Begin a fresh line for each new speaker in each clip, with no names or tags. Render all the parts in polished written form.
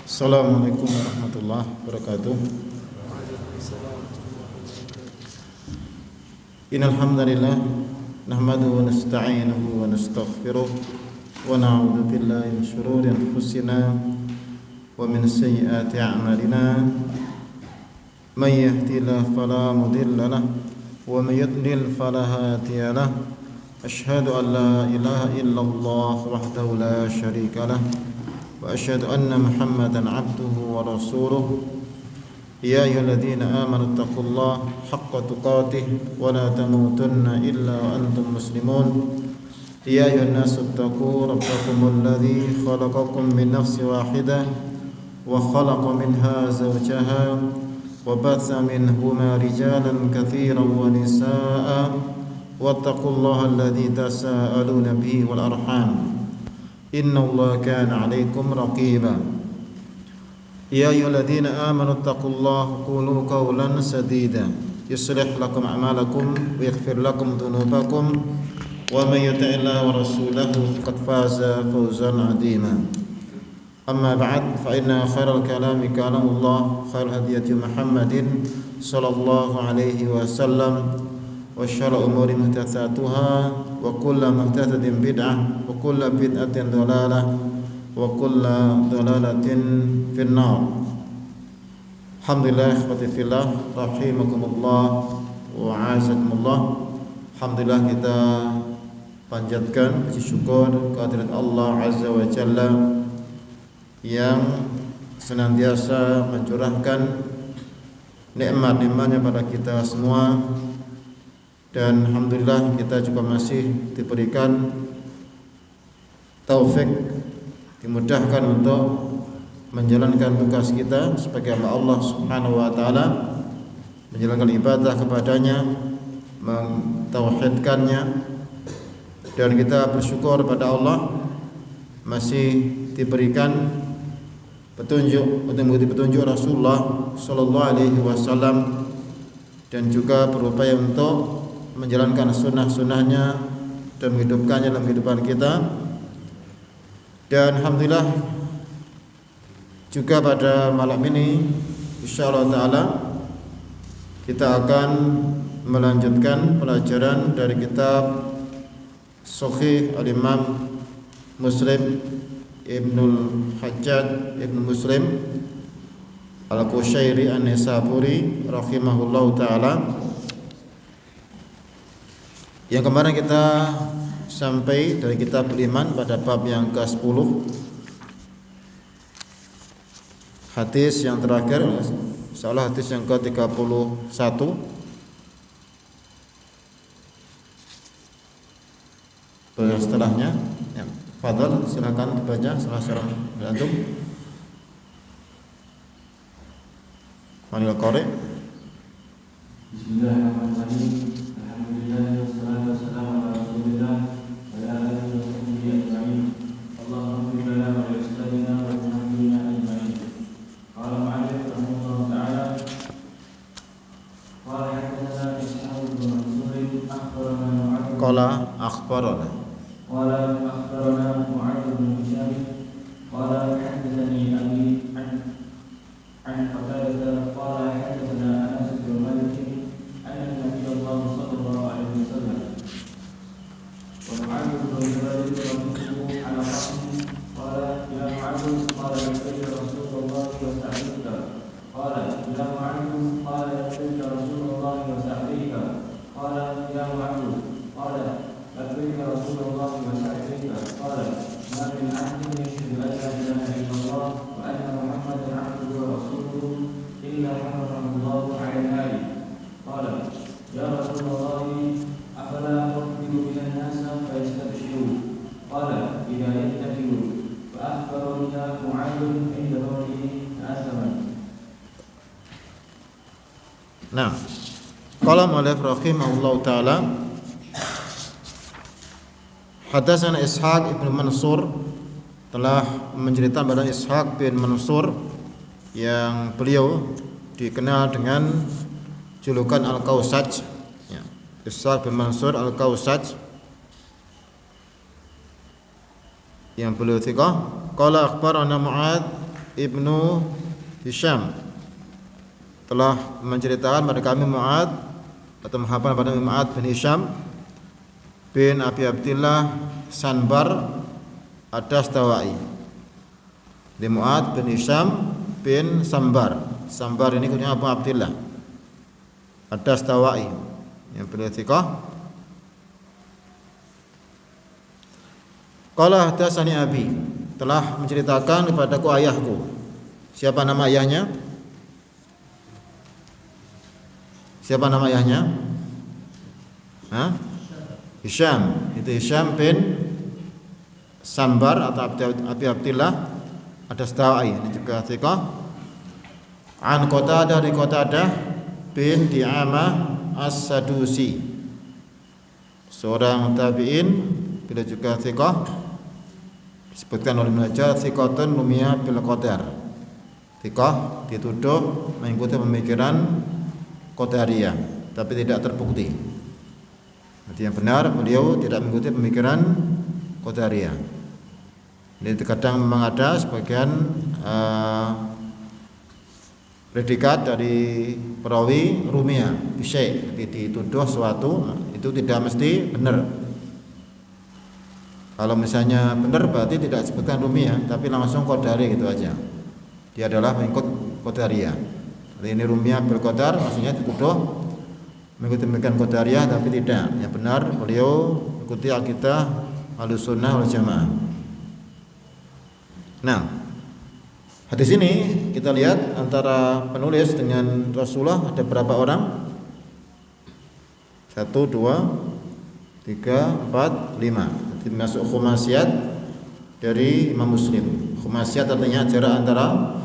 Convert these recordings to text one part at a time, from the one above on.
Assalamualaikum warahmatullahi wabarakatuh. Innal hamdalillah nahmaduhu wa nasta'inuhu wa nastaghfiruh wa na'udzu billahi min shururi anfusina wa min sayyiati a'malina. May yahdihillahu fala mudilla lahu wa may yudlil fala hadiya lahu. Asyhadu an la ilaha illallah wahdahu la syarika lahu wa asyhadu anna Muhammadan 'abduhu wa rasuluh. Ya ayyuhalladzina amanu taqullaha haqqa tuqatih wa la tamutunna illa wa antum muslimun. Ya ayyuhan nasu taqu rabbakumul ladzi khalaqakum min nafsin wahidah wa khalaqa minha zawjaha wa batha minhuma rijalan katsiran wa nisaa'a wattaqullaha alladzi tasaaluna bihi wal arham. Innallaha kana 'alaikum raqiba. Ya ayyuhalladzina amanu taqullaha qulu qawlan sadida yuslih lakum a'malakum wa yaghfir lakum dhunubakum wa may yuti'illaha wa rasulahu faqad faza fawzan 'azima. Amma ba'd, fa inna khairal kalami kalamullah khairul hadiyati Muhammadin sallallahu alaihi wasallam wa syarrul umuri muhdatsatuha wa kullu muhdatsatin bid'ah wa kullu bid'atin dhalalah wa kullu dhalalatin finnar. Alhamdulillah ikhwati fillah rahimakumullah wa a'azakumullah. Alhamdulillah kita panjatkan puji syukur kehadirat Allah Azza wa Jalla yang senantiasa mencurahkan nikmat-nikmatnya pada kita semua. Dan alhamdulillah kita juga masih diberikan taufik, dimudahkan untuk menjalankan tugas kita sebagai hamba Allah Subhanahu wa taala, menjalankan ibadah kepadanya, mentauhidkannya. Dan kita bersyukur pada Allah masih diberikan petunjuk, mengikuti petunjuk Rasulullah sallallahu alaihi wasallam, dan juga berupaya untuk menjalankan sunnah-sunnahnya dan menghidupkannya dalam kehidupan kita. Dan alhamdulillah juga pada malam ini insyaallah taala kita akan melanjutkan pelajaran dari kitab Sahih Al-Imam Muslim Ibnul Hajjaj Ibnu Muslim Al-Qushairi An-Nisaburi rahimahullahu taala. Yang kemarin kita sampai dari kitab Iman pada bab yang ke-10. Hadis yang terakhir insyaallah hadis yang ke-31. Setelahnya ya, fadhal silakan dibaca salah seorang dari antum. Manil Qari.
Bismillahirrahmanirrahim. Alhamdulillah wassalatu wassalamu ala Rasulillah wa ala alihi wa sahbihi ajma'in. Allahumma ighfir lana wa li ustadina wa muhammadina ajma'in. Qala ma'alif rahimahullah ta'ala qala hadatsana Ishaq bin Mansur akhbarana Mu'adh
Qala akhbarana
Mu'adh bin Hisham qala hadatsani abi an Qatadah qala hadatsana Anas bin Malik ومعاذ بن جبل ربه على رأسه قال يا معاذ قال لبيك رسول الله وسعديك قال يا معاذ قال لبيك رسول الله وسعديك قال يا معاذ قال لبيك رسول الله وسعديك قال ما من عبد يشهد أن لا إله إلا الله وأن محمدا عبده ورسوله إلا حرمه الله على النار قال يا رسول الله أفلا أخبر بها الناس فيستبشروا قال إذا يتكلوا فأخبرني معاذ عند قوله آثما.
Nah, qala mu'allif rahimahullahu taala hadatsana Ishaq ibn Mansur, telah menceritakan pada Ishaq bin Mansur yang beliau dikenal dengan julukan Al-Kausaj ya. Ishaq bin Mansur Al-Kausaj yang beliau thiqah. Qala akhbarana Mu'adz ibnu Hisham telah menceritakan pada kami Mu'ad atau menghafal pada Mu'ad bin Hisham bin Abi Abdillah Sanbar Ad-Dastawai. Di Mu'ad bin Hisham bin Sambar. Sambar ini kunyah Abu Abdillah Ad-Dastawai yang beliau thiqah. Qala hadatsani abi, telah menceritakan kepadaku ayahku. Siapa nama ayahnya? Siapa nama ayahnya? Hisham. Itu Hisham bin Sambar atau Abi Abdillah Ad-Dastawai. Ini juga thiqah. An Qatadah dari Qatadah bin Di'amah As-Sadusi, seorang tabi'in, bila juga thiqah. Disebutkan oleh Ibnu Hajar thiqatun lumiyah bil qadar. Thiqah dituduh mengikuti pemikiran Qadariyah, tapi tidak terbukti. Jadi yang benar beliau tidak mengikuti pemikiran Qadariyah. Ini terkadang memang ada sebagian predikat dari perawi rumiyah bisyai, dituduh suatu itu tidak mesti benar. Kalau misalnya benar berarti tidak disebutkan rumiyah, tapi langsung qadari gitu aja. Dia adalah mengikut Qadariyah. Jadi ini rumiyah bil qadar, maksudnya dituduh mengikuti pemikiran Qadariyah, tapi tidak. Yang benar beliau mengikuti akidah Ahlussunnah wal Jamaah. Nah, hadis ini kita lihat antara penulis dengan Rasulullah ada berapa orang? 1, 2, 3, 4, 5. Jadi masuk khumasiyat dari Imam Muslim. Khumasiyat artinya jarak antara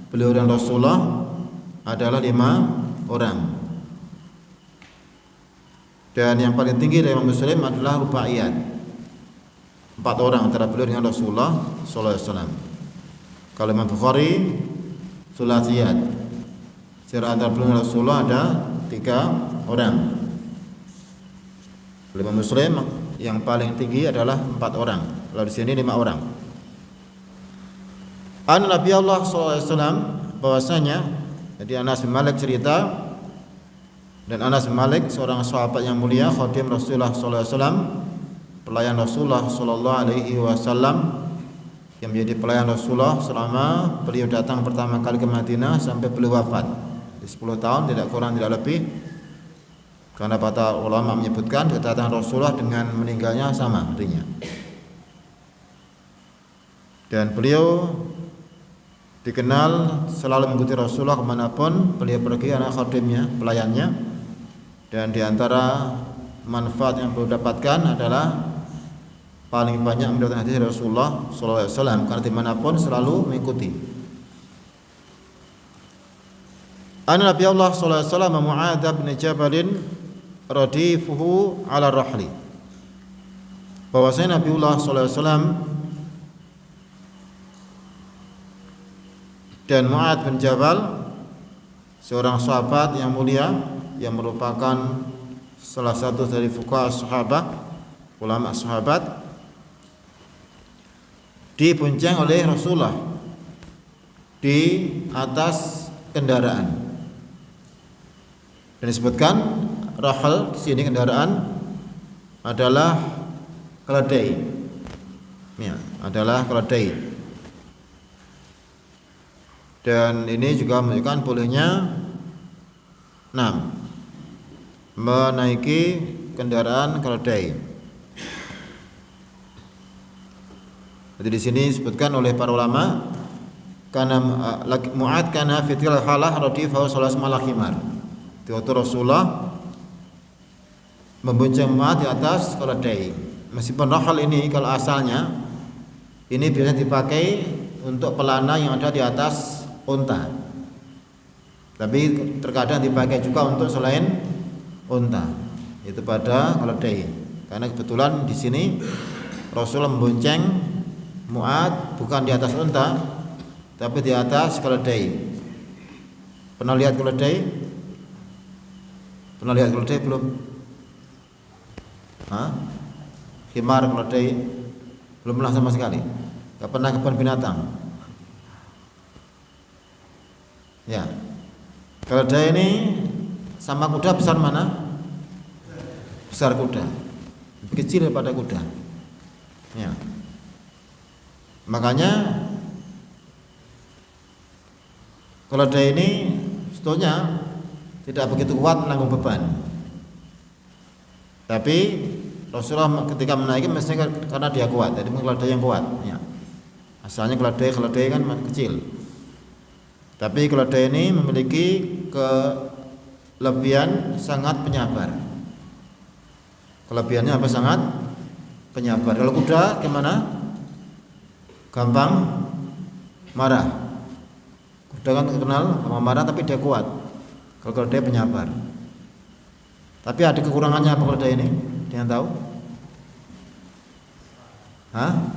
beliau dan Rasulullah adalah 5 orang. Dan yang paling tinggi dari Imam Muslim adalah rubaiyat, 4 orang antara beliau dengan Rasulullah sallallahu alaihi wasallam. Kalau Imam Bukhari sulasiyat, jarak antara beliau dan Rasulullah ada 3 orang. Imam Muslim yang paling tinggi adalah 4 orang. Kalau di sini 5 orang. An Nabi Allah SAW, bahwasanya, jadi Anas bin Malik cerita, dan Anas bin Malik seorang sahabat yang mulia, khadim Rasulullah SAW, pelayan Rasulullah SAW, yang menjadi pelayan Rasulullah selama beliau datang pertama kali ke Madinah sampai beliau wafat. Di 10 tahun, tidak kurang tidak lebih. Karena para ulama menyebutkan kedatangan Rasulullah dengan meninggalnya sama artinya. Dan beliau dikenal selalu mengikuti Rasulullah kemanapun beliau pergi, anak khadimnya, pelayannya. Dan diantara manfaat yang beliau dapatkan adalah paling banyak mendapatkan hadis Rasulullah SAW, karena dimanapun selalu mengikuti. Anna Nabi Allah SAW Mu'adz bin Jabalin radifuhu ala rahli, bahwasanya Nabiullah SAW dan Mu'adz bin Jabal, seorang sahabat yang mulia yang merupakan salah satu dari fuqaha sahabat, ulama sahabat, dibonceng oleh Rasulullah di atas kendaraan. Dan disebutkan rahal di sini kendaraan adalah keledai. Ya, adalah keledai. Dan ini juga menunjukkan bolehnya menaiki kendaraan keledai. Jadi di sini disebutkan oleh para ulama, karena Mu'adz kana fitil halah radifahu sallallahu alaihi wasallam. Waktu Rasulullah membonceng Mu'adz di atas keledai. Meskipun rahal ini kalau asalnya ini biasanya dipakai untuk pelana yang ada di atas unta, tapi terkadang dipakai juga untuk selain unta, itu pada keledai. Karena kebetulan di sini Rasulullah membonceng Mu'adz bukan di atas unta, tapi di atas keledai. Pernah lihat keledai? Pernah lihat keledai belum? Himar keledai belum pernah sama sekali. Gak pernah kebun binatang. Ya. Keledai ini sama kuda besar mana? Besar kuda. Lebih kecil daripada kuda. Ya. Makanya keledai ini sebetulnya tidak begitu kuat menanggung beban. Tapi Rasulullah ketika menaiki mestinya karena dia kuat, jadi keledai yang kuat. Ya. Asalnya keledai kan kecil. Tapi keledai ini memiliki kelebihan sangat penyabar. Kelebihannya apa? Sangat penyabar. Kalau kuda gimana? Gampang marah. Kuda kan terkenal gampang marah tapi dia kuat. Kalau keledai penyabar. Tapi ada kekurangannya apa keledai ini? Dia yang tahu? Hah?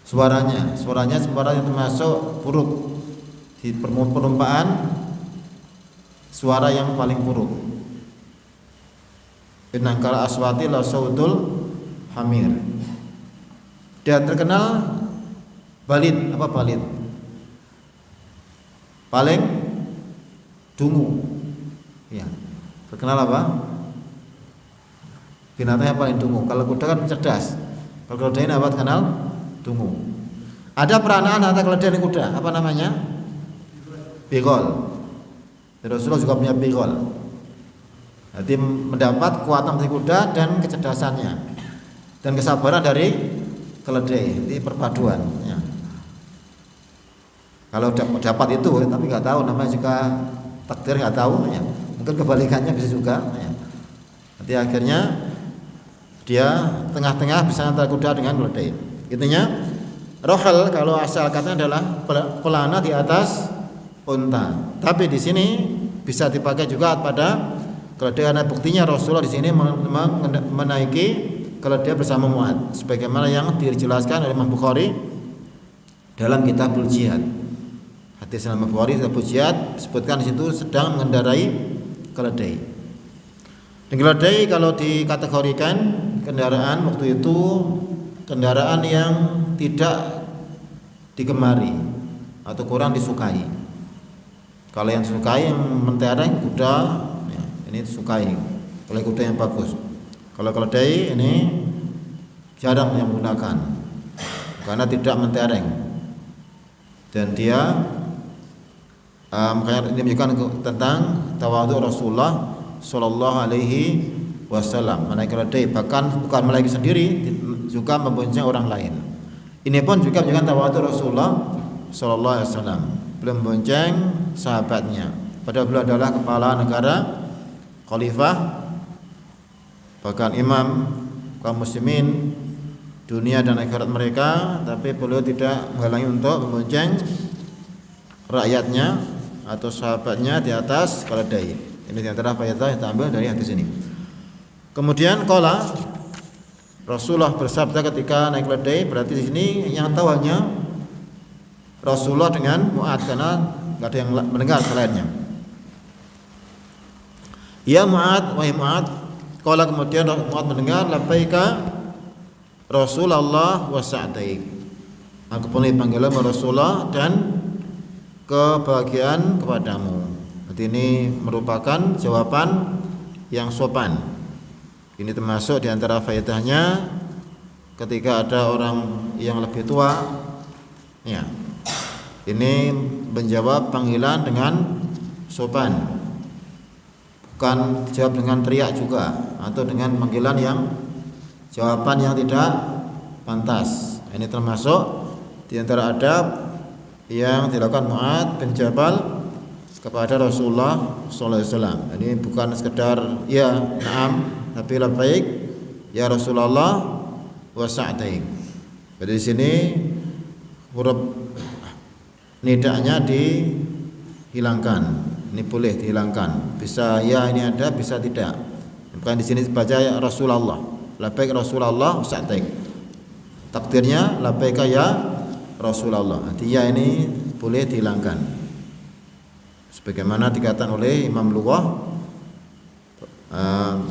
Suaranya yang termasuk buruk. Di penumpaan suara yang paling buruk. Innakal aswati la sautul hamir. Dia terkenal balid. Apa balid? Paling dungu. Ya. Terkenal apa? Binatang yang paling dungu. Kalau kuda kan cerdas. Kalau keledai ini apa terkenal? Dungu. Ada peranaan antara keledai dan kuda. Apa namanya? Bigol. Rasulullah juga punya bigol. Jadi mendapat kekuatan dari kuda dan kecerdasannya dan kesabaran dari keledai. Ini perpaduan. Ya. Kalau dapat itu, tapi nggak tahu namanya juga takdir nggak tahu. Ya. Mungkin kebalikannya bisa juga. Ya. Nanti akhirnya dia tengah-tengah bisa antara kuda dengan keledai. Intinya rohal kalau asal katanya adalah pelana di atas unta. Tapi di sini bisa dipakai juga pada keledai karena buktinya Rasulullah di sini menaiki keledai bersama Mu'adz sebagaimana yang dijelaskan oleh Imam Bukhari dalam Kitabul Jihad. Hadis Imam Bukhari Kitabul Jihad disebutkan di situ sedang mengendarai keledai. Dan keledai kalau dikategorikan kendaraan waktu itu kendaraan yang tidak digemari atau kurang disukai. Kalau yang disukai yang mentereng kuda, ya, ini disukai oleh kuda yang bagus. Kalau keledai ini jarang yang menggunakan karena tidak mentereng dan dia makanya ini menunjukkan tentang tawadhu Rasulullah Sallallahu Alaihi Wasallam. Menaiki keledai bahkan bukan menaiki sendiri juga membonceng orang lain. Ini pun juga menunjukkan tawadhu Rasulullah Sallallahu Alaihi Wasallam. Beliau membonceng sahabatnya. Padahal beliau adalah kepala negara, khalifah, bahkan imam kaum muslimin dunia dan akhirat mereka, tapi beliau tidak menghalangi untuk membonceng rakyatnya atau sahabatnya di atas keledai. Ini di antara faedah yang diambil dari hadis ini. Kemudian qala Rasulullah bersabda ketika naik keledai, berarti di sini yang tahu hanya Rasulullah dengan Mu'adz karena enggak ada yang mendengar selainnya. Ya Mu'adz, wahai Mu'adz, qala kemudian Mu'adz mendengar labbaika Rasulullah wa sa'daik. Aku penuhi panggilan Rasulullah dan kebahagiaan kepadamu. Jadi ini merupakan jawaban yang sopan. Ini termasuk di antara faedahnya ketika ada orang yang lebih tua, ya, ini menjawab panggilan dengan sopan, bukan jawab dengan teriak juga atau dengan panggilan yang jawaban yang tidak pantas. Ini termasuk di antara adab yang dilakukan Mu'adz bin Jabal kepada Rasulullah sallallahu alaihi wasallam. Ini bukan sekedar ya na'am, tapi labbaik ya Rasulullah wa sa'daik. Jadi di sini huruf nidanya dihilangkan. Ini boleh dihilangkan. Bisa ya ini ada, bisa tidak. Bukan di sini baca ya Rasulullah. Labbaik Rasulullah wa sa'daik. Takdirnya labbaik ya Rasulullah. Artinya ini boleh dihilangkan. Sebagaimana dikatakan oleh Imam Lughah,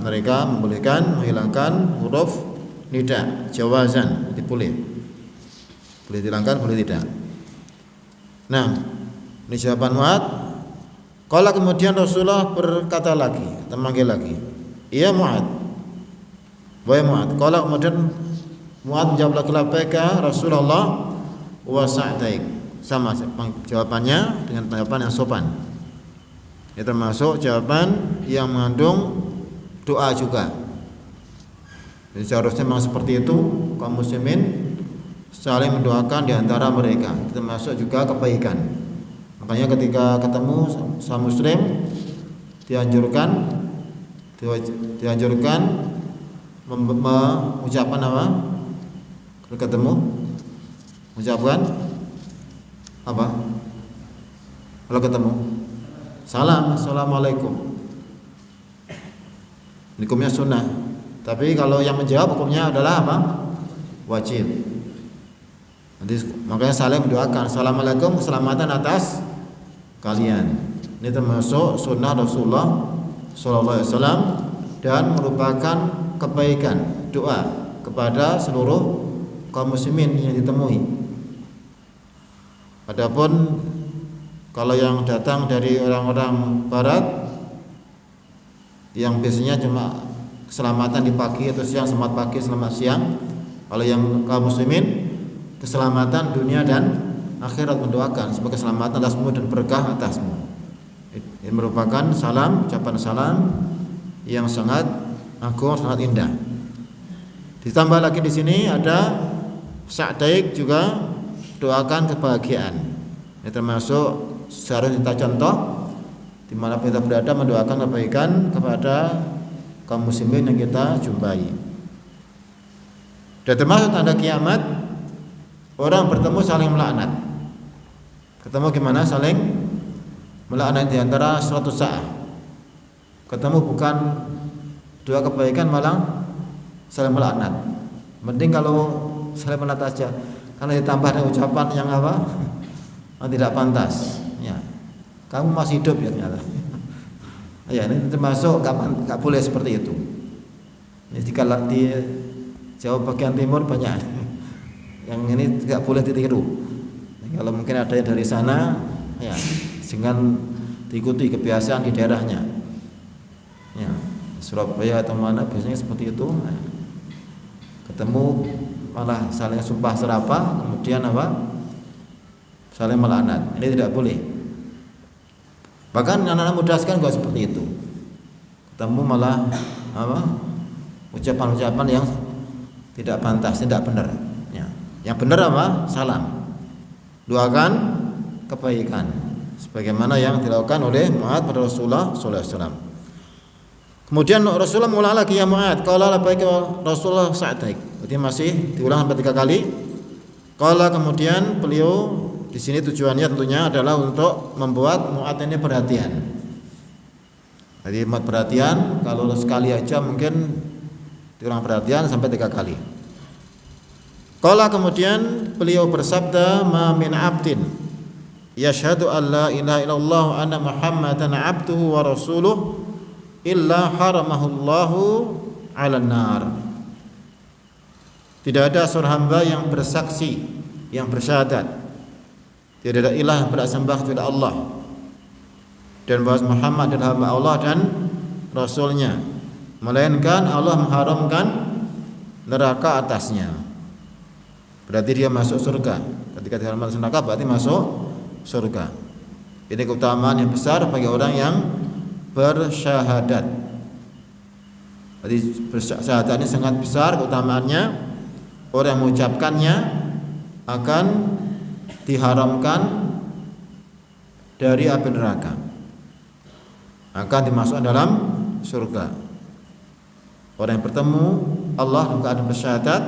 mereka membolehkan menghilangkan huruf nida jawazan, jadi boleh dihilangkan, boleh tidak. Nah, Ini jawaban Mu'ad. Qala kemudian Rasulullah berkata lagi, memanggil lagi. Iya Mu'ad. Wahai Mu'ad. Qala kemudian Mu'ad menjawab lagi labbaika Rasulullah wa sa'daik. Sama jawabannya dengan jawaban yang sopan. Ini termasuk jawaban yang mengandung doa juga. Jadi seharusnya memang seperti itu, kaum muslimin saling mendoakan di antara mereka. Itu termasuk juga kebaikan. Makanya ketika ketemu sama muslim dianjurkan mengucapkan apa? Kalau ketemu mengucapkan apa? Kalau ketemu salam, assalamualaikum. Hukumnya sunnah. Tapi kalau yang menjawab hukumnya adalah apa? Wajib. Nanti makanya saling mendoakan assalamualaikum, keselamatan atas kalian. Ini termasuk sunnah Rasulullah sallallahu alaihi wasallam dan merupakan kebaikan doa kepada seluruh kaum muslimin yang ditemui. Adapun kalau yang datang dari orang-orang barat yang biasanya cuma keselamatan di pagi atau siang, selamat pagi, selamat siang. Kalau yang kaum muslimin keselamatan dunia dan akhirat, mendoakan sebagai keselamatan atasmu dan berkah atasmu. Ini merupakan salam, ucapan salam yang sangat agung, sangat indah. Ditambah lagi di sini ada sa'daik juga doakan kebahagiaan. Ini termasuk seharusnya kita contoh di mana kita berada mendoakan kebaikan kepada kaum muslimin yang kita jumpai. Dan termasuk tanda kiamat orang bertemu saling melaknat. Ketemu gimana? Saling melaknat di antara suatu saat. Ketemu bukan doa kebaikan malah saling melaknat. Mending kalau saling melaknat aja. Karena ditambah dengan ucapan yang apa? Yang tidak pantas. Ya. Kamu masih hidup ya ternyata. Ya, ini termasuk enggak boleh seperti itu. Ini di Jawa bagian timur banyak. Yang ini tidak boleh ditiru. Kalau mungkin ada yang dari sana, ya, dengan diikuti kebiasaan di daerahnya. Ya, Surabaya atau mana biasanya seperti itu. Nah, ketemu malah saling sumpah serapah, kemudian apa? Saling melaknat. Ini tidak boleh. Bahkan anak-anak muda sekarang juga seperti itu. Ketemu malah apa? Ucapan-ucapan yang tidak pantas, tidak benar. Ya. Yang benar apa? Salam. Doakan kebaikan sebagaimana yang dilakukan oleh Mu'ad pada Rasulullah sallallahu alaihi wasallam. Kemudian Rasulullah mengulang lagi, ya Mu'ad, qala labbaika Rasulullah sa'daik. Jadi masih diulang sampai 3 kali. Qala kemudian beliau di sini tujuannya tentunya adalah untuk membuat Mu'ad ini perhatian. Jadi Mu'ad perhatian, kalau sekali aja mungkin diulang perhatian sampai 3 kali. Qala kemudian beliau bersabda, ma min 'abdin yashhadu an la ilaha illallah wa anna Muhammadan 'abduhu wa rasuluh illa haramahullahu 'alan nar. Tidak ada seorang hamba yang bersaksi, yang bersyahadat tidak ada ilah yang berhak sembah kecuali Allah dan bahwa Muhammad adalah hamba Allah dan Rasulnya, melainkan Allah mengharamkan neraka atasnya. Berarti dia masuk surga. Ketika diharamkan neraka berarti masuk surga. Ini keutamaan yang besar bagi orang yang bersyahadat. Jadi bersyahadat ini sangat besar keutamaannya. Orang yang mengucapkannya akan diharamkan dari api neraka, akan dimasukkan dalam surga. Orang yang bertemu Allah dalam keadaan bersyahadat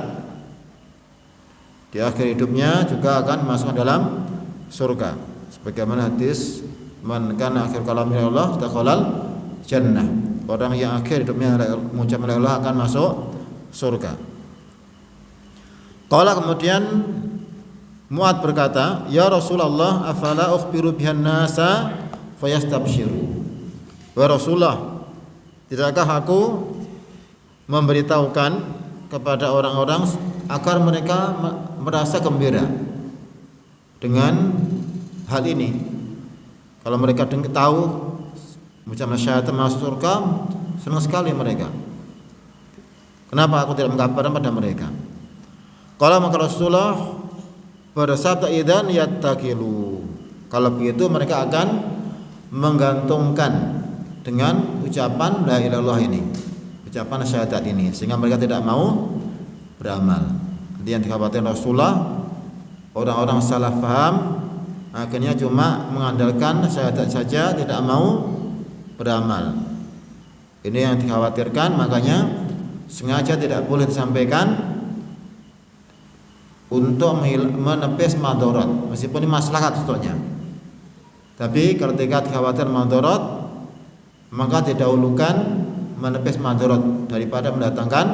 di akhir hidupnya juga akan masuk dalam surga. Sebagaimana hadis, man kana akhir kalami Allah dakhalal jannah. Orang yang akhir hidupnya mengucap la ilaha illallah akan masuk surga. Qala kemudian Mu'ad berkata, ya Rasulullah, afala ukhbiru bihan nasa fayastabshiru. Wahai Rasulullah, tidakkah aku memberitahukan kepada orang-orang agar mereka merasa gembira dengan hal ini, Kalau mereka tahu ucapan syahadat masuk surga, senang sekali mereka. Kenapa aku tidak mengkabarkan pada mereka? Kalau maka Rasulullah bersabda idzan yattakilu. Kalau begitu mereka akan menggantungkan dengan ucapan la ilaha illallah ini, ucapan syahadat ini, sehingga mereka tidak mau beramal. Jadi yang dikhawatirkan Rasulullah, orang-orang salah paham, akhirnya cuma mengandalkan syahadat saja, tidak mau beramal. Ini yang dikhawatirkan, makanya sengaja tidak boleh disampaikan untuk menepis madarat, meskipun ini maslahat sebetulnya. Tapi ketika dikhawatir madarat, maka didahulukan menepis madarat daripada mendatangkan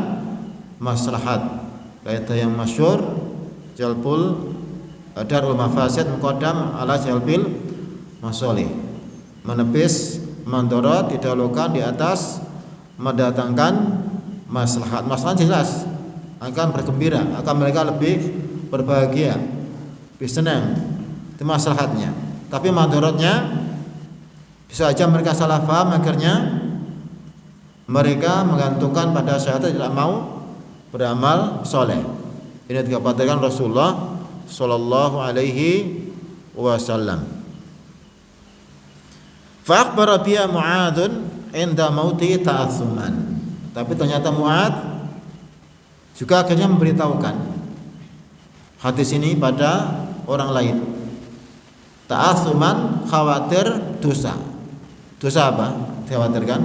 maslahat. Kaidah yang masyhur, jalbul darul mafasid muqaddam ala jalbil masalih. Menepis madarat didahulukan di atas mendatangkan maslahat. Maslahat jelas akan bergembira, akan mereka lebih berbahagia, lebih senang. Itu maslahatnya. Tapi madaratnya bisa saja mereka salah paham, akhirnya mereka menggantungkan pada syahadat, tidak mau beramal soleh. Ini dikatakan Rasulullah sallallahu alaihi wasallam. Fa akhbara biya Mu'adun inda mauti ta'assuman. Tapi ternyata Mu'ad juga akhirnya memberitahukan hadis ini pada orang lain. Ta'assuman, khawatir dosa. Dosa apa? Dikhawatirkan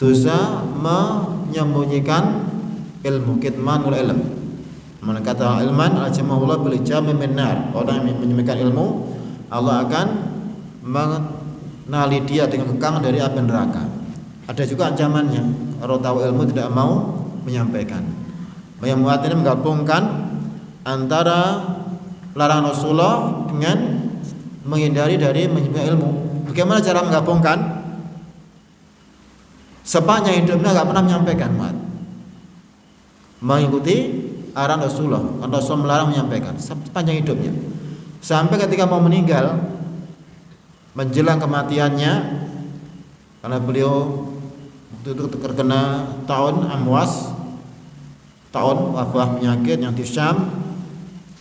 dosa menyembunyikan ilmu, kitmanul ilm. Man kata ilman al-jama'ullah bil jami' min nar. Orang yang menyembunyikan ilmu, Allah akan menali dia dengan kekang dari api neraka. Ada juga ancamannya. Kalau tahu ilmu tidak mau menyampaikan. Yang Mu'ad ini menggabungkan antara larangan Rasulullah dengan menghindari dari menyembunyikan ilmu. Bagaimana cara menggabungkan? Sepanjang hidupnya enggak pernah menyampaikan Mu'ad, mengikuti arahan Rasulullah. Rasul melarang menyampaikan sepanjang hidupnya, sampai ketika mau meninggal, menjelang kematiannya, karena beliau waktu itu terkena taun amwas, taun wabah penyakit yang di Syam.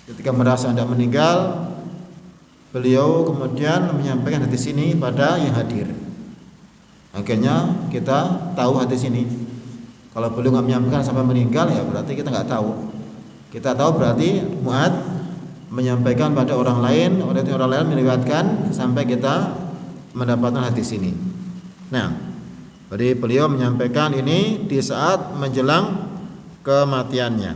Ketika merasa hendak meninggal, beliau kemudian menyampaikan hadis ini pada yang hadir. Akhirnya kita tahu hadis ini. Kalau beliau nggak menyampaikan sampai meninggal, ya berarti kita nggak tahu. Kita tahu berarti Mu'ad menyampaikan pada orang lain, orang lain meriwayatkan sampai kita mendapatkan hadis ini. Nah, jadi beliau menyampaikan ini di saat menjelang kematiannya,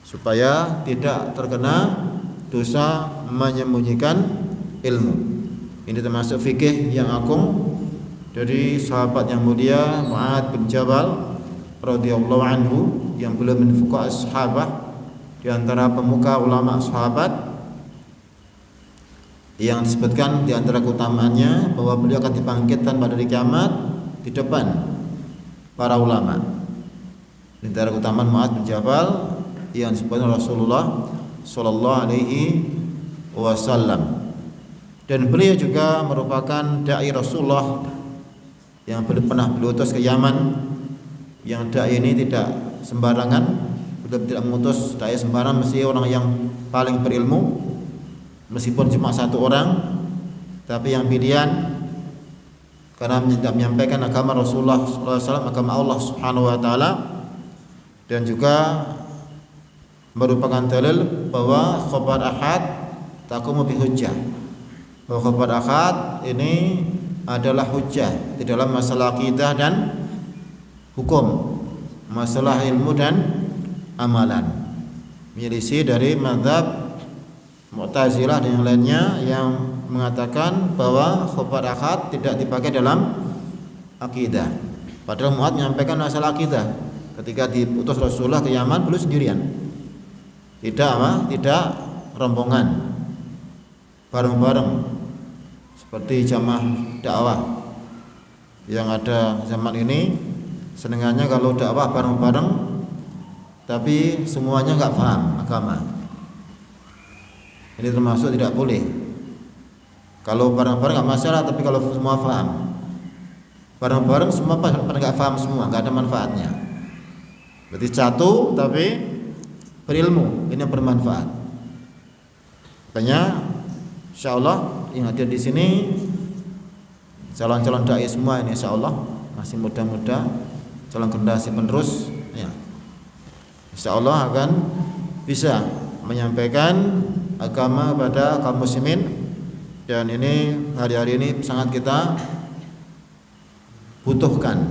supaya tidak terkena dosa menyembunyikan ilmu. Ini termasuk fikih yang agung dari sahabat yang mulia Mu'ad bin Jabal radhiyallahu anhu, yang beliau min fuqaha sahabah, di antara pemuka ulama sahabat, yang disebutkan di antara keutamaannya bahwa beliau akan dibangkitkan pada hari kiamat di depan para ulama. Di antara keutamaan Mu'ad bin Jabal yang disebutkan Rasulullah sallallahu alaihi wasallam. Dan beliau juga merupakan dai Rasulullah yang pernah beliau utus ke Yaman. Yang dai ini tidak sembarangan, beliau tidak mengutus dai sembarangan, mesti orang yang paling berilmu. Meskipun cuma satu orang, tapi yang pilihan karena menyampaikan agama Rasulullah sallallahu alaihi wasallam, agama Allah Subhanahu wa taala, dan juga merupakan dalil bahwa khabar ahad taqumu bi hujjah. Bahwa khabar ahad ini adalah hujjah di dalam masalah akidah dan hukum, masalah ilmu dan amalan. Menyelisih dari mazhab Mu'tazilah dan yang lainnya yang mengatakan bahwa khabar ahad tidak dipakai dalam akidah. Padahal Mu'ad menyampaikan masalah akidah ketika diutus Rasulullah ke Yaman, beliau sendirian. Tidak rombongan, bareng-bareng seperti jamaah dakwah yang ada zaman ini. Senengannya kalau dakwah bareng-bareng, tapi semuanya nggak paham agama. Ini termasuk tidak boleh. Kalau bareng-bareng nggak masalah, tapi kalau semua paham, bareng-bareng semua pada nggak paham semua, nggak ada manfaatnya. Berarti satu tapi berilmu, ini yang bermanfaat. Makanya insyaallah yang hadir di sini calon-calon dai semua ini insyaallah masih muda-muda, calon generasi penerus ya. Insyaallah akan bisa menyampaikan agama pada kaum muslimin, dan ini hari-hari ini sangat kita butuhkan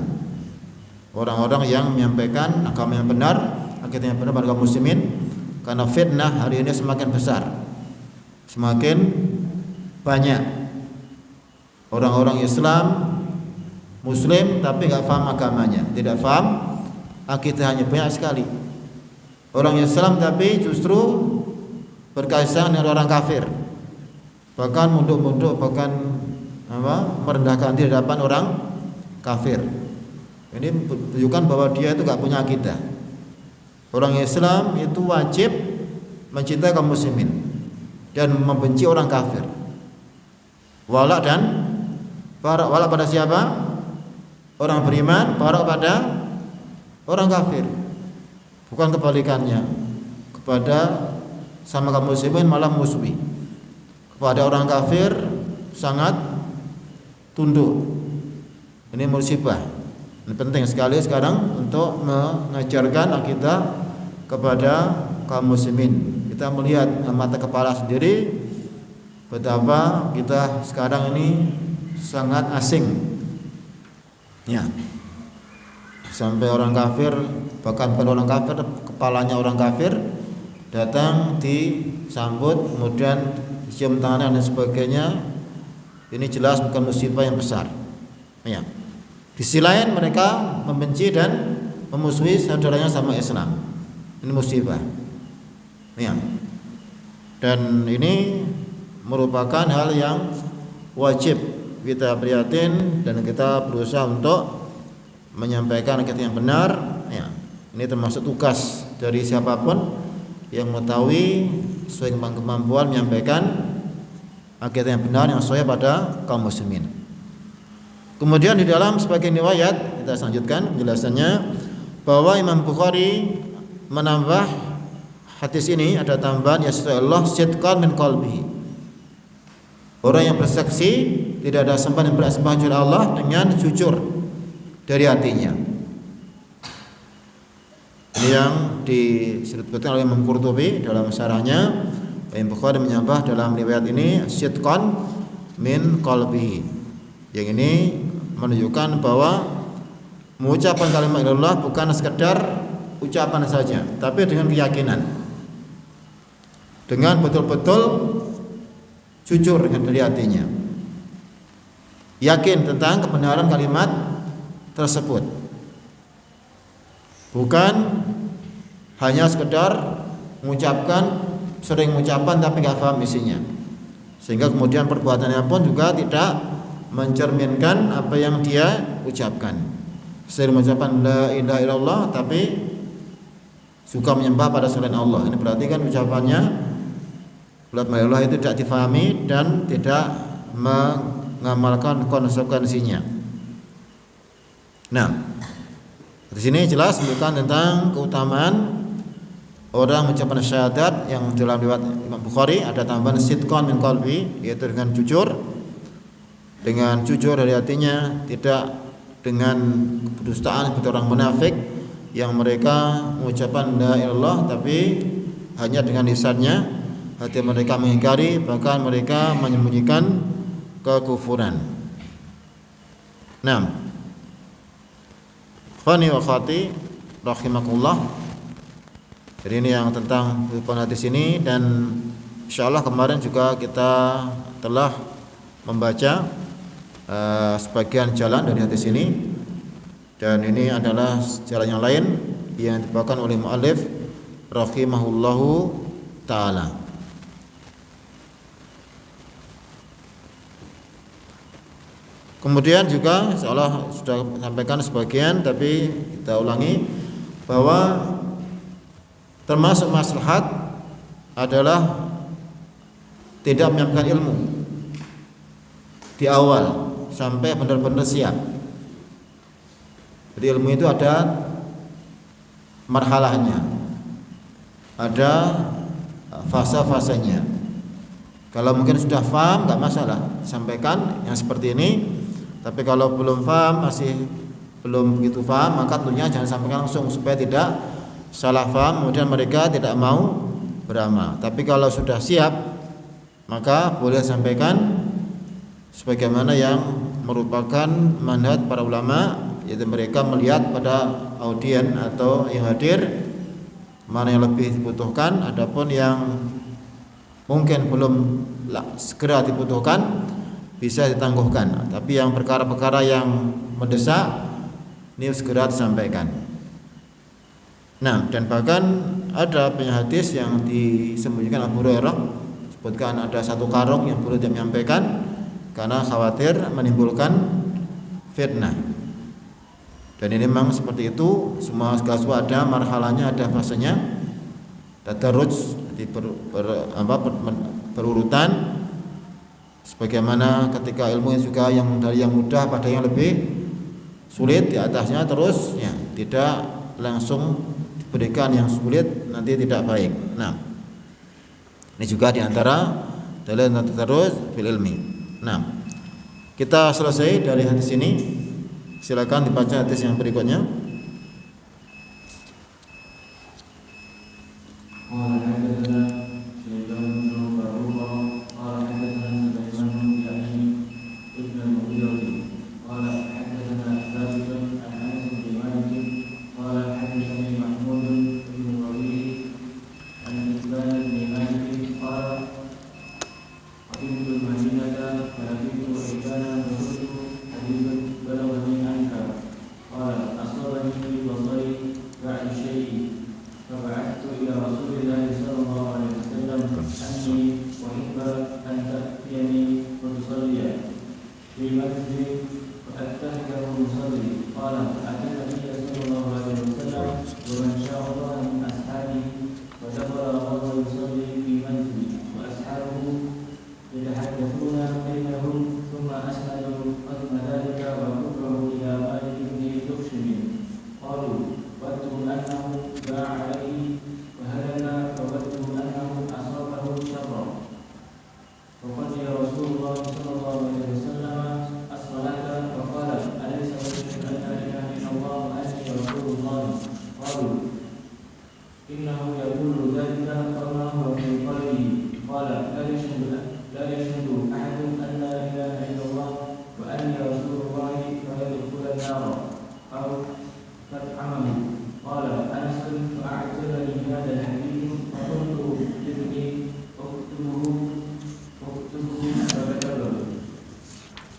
orang-orang yang menyampaikan agama yang benar, akidah yang benar pada kaum muslimin, karena fitnah hari ini semakin besar, semakin banyak orang-orang Islam Muslim tapi nggak paham agamanya, tidak paham akidahnya, banyak sekali orang Islam tapi justru berkaitan dengan orang kafir, bahkan munduk-munduk, bahkan merendahkan diri di hadapan orang kafir. Ini menunjukkan bahwa dia itu nggak punya akidah. Orang Islam itu wajib mencintai kaum muslimin dan membenci orang kafir. Wala pada siapa? Orang beriman, wala pada orang kafir. Bukan kebalikannya. Kepada sama kaum muslimin malah musuhi. Kepada orang kafir sangat tunduk. Ini musibah. Ini penting sekali sekarang untuk mengajarkan akidah kepada kaum muslimin. Kita melihat mata kepala sendiri betapa kita sekarang ini sangat asing. Ya. Sampai orang kafir, bahkan bukan orang kafir, kepalanya orang kafir datang disambut, kemudian cium tangan dan sebagainya. Ini jelas bukan musibah yang besar. Ya. Di sisi lain mereka membenci dan memusuhi saudaranya sama Islam. Ini musibah. Ya. Dan ini merupakan hal yang wajib kita prihatin dan kita berusaha untuk menyampaikan akidah yang benar. Ya. Ini termasuk tugas dari siapapun yang mengetahui sesuai kemampuan menyampaikan akidah yang benar yang sesuai pada kaum muslimin. Kemudian di dalam sebagian riwayat kita lanjutkan penjelasannya bahwa Imam Bukhari menambah hadis ini, ada tambahan ya Allah sidqan min qalbihi. Orang yang bersaksi tidak ada sembahan yang bersembah kecuali Allah dengan jujur dari hatinya. Ini yang disebutkan oleh Imam Qurtubi dalam syarahnya. Imam Bukhari menambah dalam riwayat ini sidqan min qalbihi. Yang ini menunjukkan bahwa mengucapkan kalimat ilallah bukan sekedar ucapan saja, tapi dengan keyakinan, dengan betul-betul jujur dari hatinya, yakin tentang kebenaran kalimat tersebut, bukan hanya sekedar mengucapkan, sering mengucapkan tapi nggak paham isinya, sehingga kemudian perbuatannya pun juga tidak mencerminkan apa yang dia ucapkan. Sering mengucapkan la ilaha illallah tapi suka menyembah pada selain Allah. Ini berarti kan ucapannya la ilaha illallah itu tidak difahami dan tidak mengamalkan konsekuensinya. Nah, di sini jelas menunjukkan tentang keutamaan orang mengucapkan syahadat yang dalam riwayat Imam Bukhari ada tambahan sidqan min qalbi, yaitu dengan jujur dari hatinya, tidak dengan kedustaan seperti orang munafik yang mereka mengucapkan la ilaha illallah tapi hanya dengan lisannya, hati mereka mengingkari, bahkan mereka menyembunyikan kekufuran. Nah, khani wa khati rahimakumullah. Jadi ini yang tentang hadis ini, dan insyaallah kemarin juga kita telah membaca sebagian jalan dari hadis ini, dan ini adalah jalan yang lain yang dibawakan oleh muallif rahimahullahu taala. Kemudian juga insyaallah sudah sampaikan sebagian, tapi kita ulangi bahwa termasuk maslahat adalah tidak menyampaikan ilmu di awal sampai benar-benar siap. Jadi ilmu itu ada marhalahnya, ada fase-fasenya. Kalau mungkin sudah paham nggak masalah, sampaikan yang seperti ini. Tapi kalau belum paham, masih belum begitu paham, maka tentunya jangan sampaikan langsung supaya tidak salah paham, kemudian mereka tidak mau beramal. Tapi kalau sudah siap, maka boleh sampaikan sebagaimana yang merupakan manhaj para ulama, yaitu mereka melihat pada audien atau yang hadir mana yang lebih dibutuhkan, adapun yang mungkin belum segera dibutuhkan bisa ditangguhkan. Tapi yang perkara-perkara yang mendesak ini segera disampaikan. Nah, dan bahkan ada hadis yang disembunyikan Abu Hurairah, sebutkan ada satu karung yang perlu dia menyampaikan karena khawatir menimbulkan fitnah. Dan ini memang seperti itu, semua segala ada marhalahnya, ada fasenya. Tadarruj berurutan, sebagaimana ketika ilmu juga yang dari yang mudah pada yang lebih sulit di atasnya terus ya, tidak langsung diberikan yang sulit, nanti tidak baik. Nah, ini juga diantara dalil tadarruj fil ilmi. Nah, kita selesai dari hadis ini. Silakan dibaca hadis yang berikutnya.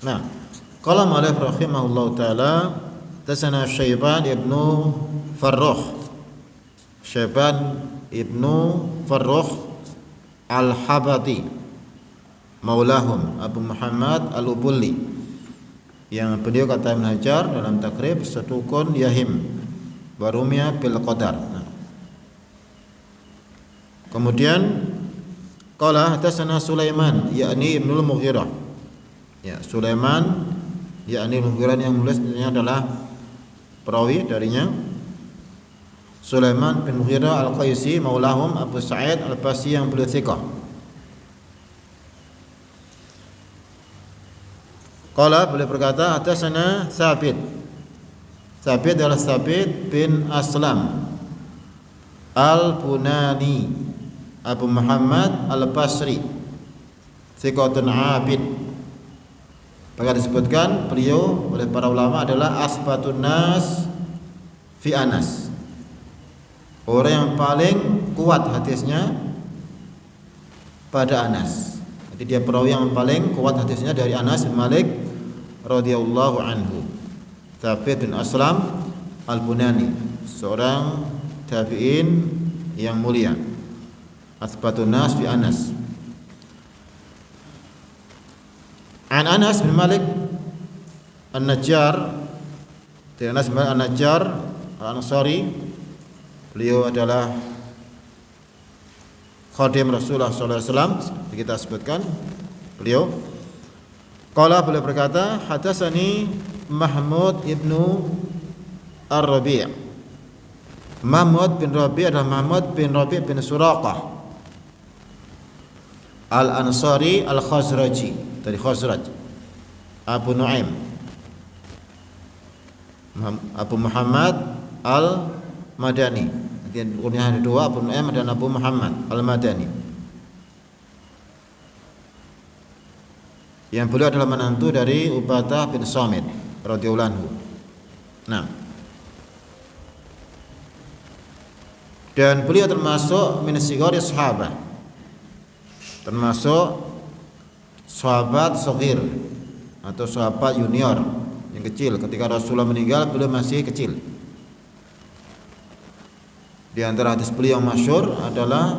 Nah, qala Malik rahimahullahu taala, tasana Syaiban ibnu Farrukh. Syaiban ibnu Farrukh Al-Habati maulahum Abu Muhammad Al-Ubulli, yang beliau kata Ibn Hajar dalam takrib sadukun yahim warumya bil qadar. Nah, kemudian qala hadatsana Sulaiman yakni Ibnul Mughirah. Ya, Sulaiman yakni Mughirah yang menulisnya adalah perawi darinya Sulaiman bin Mughirah Al-Qaisi maulahum Abu Sa'id Al-Basi yang beliau thiqah. Qala, beliau berkata hadatsana Tsabit. Tsabit adalah Tsabit bin Aslam Al-Bunani Abu Muhammad Al-Basri thiqatun abid. Maka disebutkan beliau oleh para ulama adalah asbatun nas fi Anas, orang yang paling kuat hadisnya pada Anas. Jadi dia perawi yang paling kuat hadisnya dari Anas bin Malik radhiyallahu anhu. Tsabit bin Aslam Al-Bunani, seorang tabi'in yang mulia. Asbatun nas fi Anas. An Anas bin Malik An-Najjar, dari Anas bin Malik An-Najjar Al-Ansari, beliau adalah khadim Rasulullah sallallahu alaihi wasallam, kita sebutkan beliau. Qala, beliau berkata, hadatsani Mahmud ibnu Ar-Rabi'. Mahmud bin Rabi' adalah Mahmud bin Rabi' bin Suraqah Al-Ansari Al-Khazraji, dari Khazraj. Abu Nuaim, Abu Muhammad Al-Madani. Kunyah ada dua, Abu Nuaim dan Abu Muhammad Al-Madani. Yang beliau adalah menantu dari Ubadah bin Samit radhiyallahu anhu. Nah, dan beliau termasuk min sigari sahabat, termasuk sahabat saghir atau sahabat junior yang kecil. Ketika Rasulullah meninggal, beliau masih kecil. Di antara hadis beliau yang masyhur adalah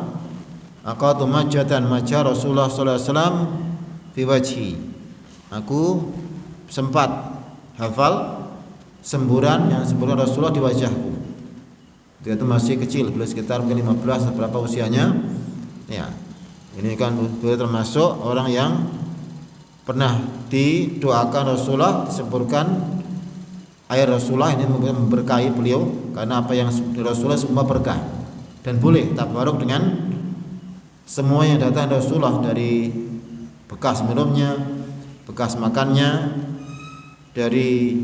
aqatu majatan maja Rasulullah sallallahu alaihi wasallam fi wajhi. Aku sempat hafal semburan yang semburan Rasulullah di wajahku. Dia itu masih kecil, beliau sekitar mungkin 15 berapa usianya. Ya. Ini kan beliau termasuk orang yang pernah didoakan Rasulullah disemburkan air Rasulullah, ini memberkahi beliau, karena apa yang Rasulullah semua berkah dan boleh tabaruk dengan semua yang datang Rasulullah, dari bekas minumnya, bekas makannya, dari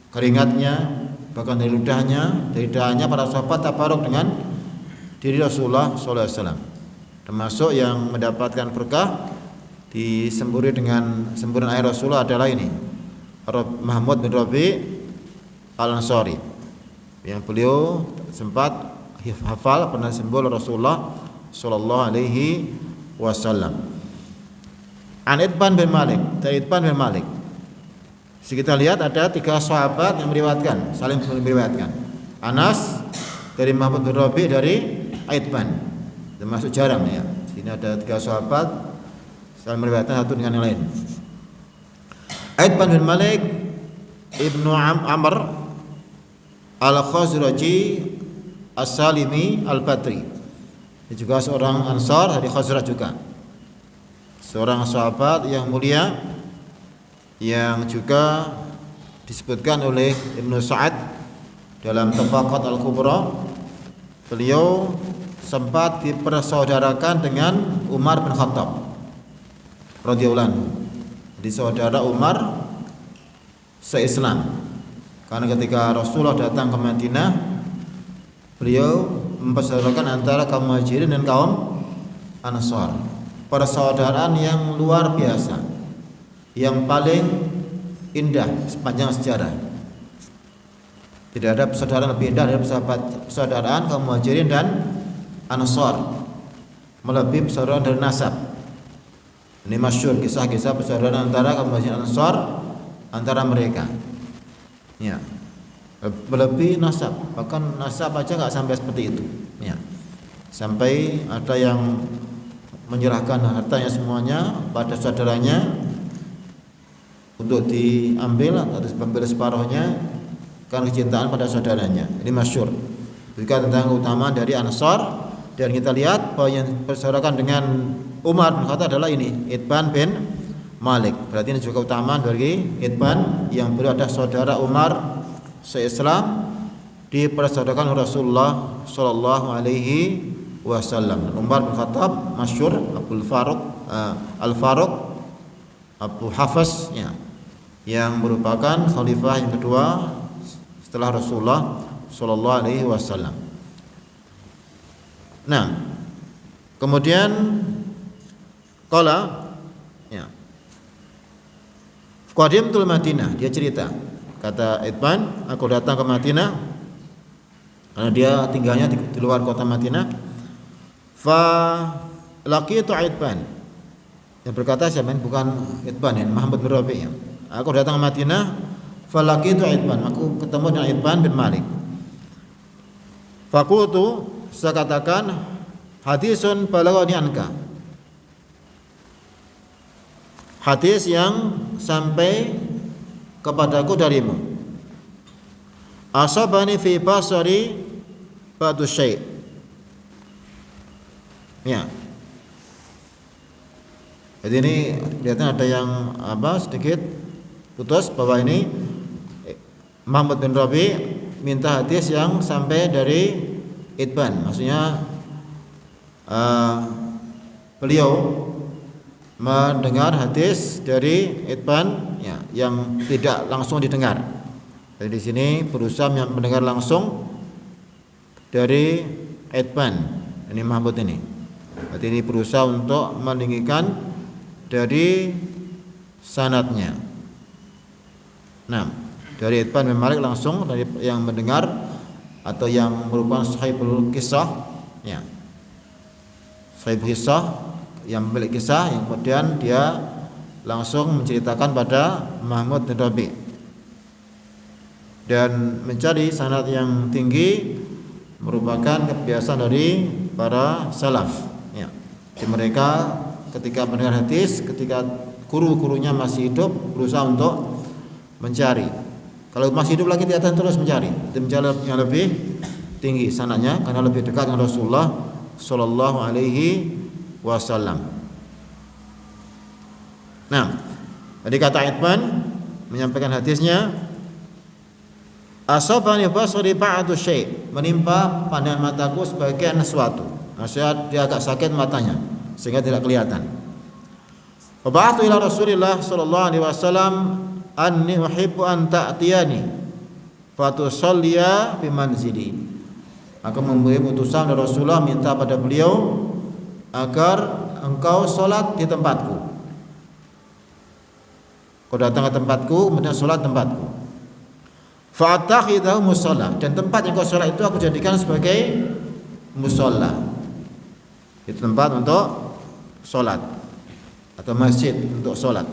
keringatnya, bahkan dari ludahnya, dari dahanya. Para sahabat tabaruk dengan diri Rasulullah sallallahu alaihi wasallam, termasuk yang mendapatkan berkah disemburi dengan semburan air Rasulullah adalah ini Mahmud bin Rabi' Al-Ansari, yang beliau sempat hafal pernah sembur Rasulullah sallallahu alaihi wasallam. An Itban bin Malik, dari Itban bin Malik. Kita lihat ada 3 sahabat yang meriwayatkan, saling meriwayatkan. Anas dari Mahmud bin Rabi' dari Itban, termasuk jarang ya. Sini ada 3 sahabat saling meriwayatkan satu dengan yang lain. Itban bin Malik Ibnu Amr Al-Khazraji As-Salimi Al-Badri. Dia juga seorang Ansar dari Khazraj juga. Seorang sahabat yang mulia yang juga disebutkan oleh Ibnu Sa'ad dalam Tabaqat Al-Kubra. Beliau sempat dipersaudarakan dengan Umar bin Khattab radhiyallahu anhu. Jadi saudara Umar se-Islam. Karena ketika Rasulullah datang ke Madinah, beliau mempersaudarakan antara kaum Muhajirin dan kaum Ansar. Persaudaraan yang luar biasa, yang paling indah sepanjang sejarah. Tidak ada persaudaraan lebih indah dari persaudaraan kaum Muhajirin dan Ansar, melebihi persaudaraan dari nasab. Ini masyhur kisah-kisah persaudaraan antara kaum Muhajirin dan Ansar antara mereka. Ya, melebihi nasab, bahkan nasab aja nggak sampai seperti itu. Ya, sampai ada yang menyerahkan hartanya semuanya pada saudaranya untuk diambil atau diambil separuhnya karena kecintaan pada saudaranya. Ini masyhur. Juga tentang keutamaan dari Ansar, dan kita lihat bahwa yang bersaudarakan dengan Umar bin Khattab adalah ini Itban bin Malik. Berarti ini juga keutamaan dari Itban yang beliau adalah saudara Umar se-Islam, dipersaudarakan Rasulullah sallallahu alaihi wasallam. Umar bin Khattab masyhur Abdul Faruq Al-Faruq Abu Hafs ya, yang merupakan khalifah yang kedua setelah Rasulullah sallallahu alaihi wasallam. Nah, kemudian qala ya, qadimtul Madinah, dia cerita, kata Itban, aku datang ke Madinah karena dia tinggalnya di luar kota Madinah. Fa laqitu Itban, yang berkata siapa? Bukan Itban ya, Muhammad bin Rabi' ya. Aku datang ke Madinah, fa laqitu Itban, aku ketemu dengan Itban bin Malik. Faqultu, saya katakan, hadisun balaghani anka, hadis yang sampai kepadaku darimu. Asabani fi basari ba'du syai', Ya. Jadi ini kelihatan ada yang sedikit putus bahwa ini Mahmud bin Rabi minta hadis yang sampai dari Itban. Maksudnya beliau mendengar hadis dari Itban ya, yang tidak langsung didengar. Jadi di sini berusaha mendengar langsung dari Itban. Ini Mahmud ini. Berarti ini berusaha untuk meninggikan dari sanadnya. Nah, dari Itban bin Malik langsung dari yang mendengar atau yang merupakan sahibul kisah, ya. Sahibul kisah yang memiliki kisah yang kemudian dia langsung menceritakan pada Mahmud bin Rabi. Dan mencari sanad yang tinggi merupakan kebiasaan dari para salaf, ya. Jadi mereka ketika mendengar hadis, ketika guru-gurunya masih hidup, berusaha untuk mencari. Kalau masih hidup lagi, dia akan terus mencari yang lebih tinggi sanadnya, karena lebih dekat dengan Rasulullah Sallallahu Alaihi Wasallam. Nah, tadi kata Itban menyampaikan hadisnya, asabani basari ba'du syai', menimpa pandangan mataku sebagian sesuatu. Maksudnya dia agak sakit matanya sehingga tidak kelihatan. Wa ba'athu ila Rasulillah sallallahu alaihi wasallam anni uhibbu an ta'tiyani fatusalliya fi manzili. Aku memberi utusan dari Rasulullah minta pada beliau agar engkau salat di tempatku. Kau datang ke tempatku, kemudian salat tempatku. Fa'attakhidahu musalla, dan tempat yang kau salat itu aku jadikan sebagai musalla. Itu tempat untuk salat atau masjid untuk salat.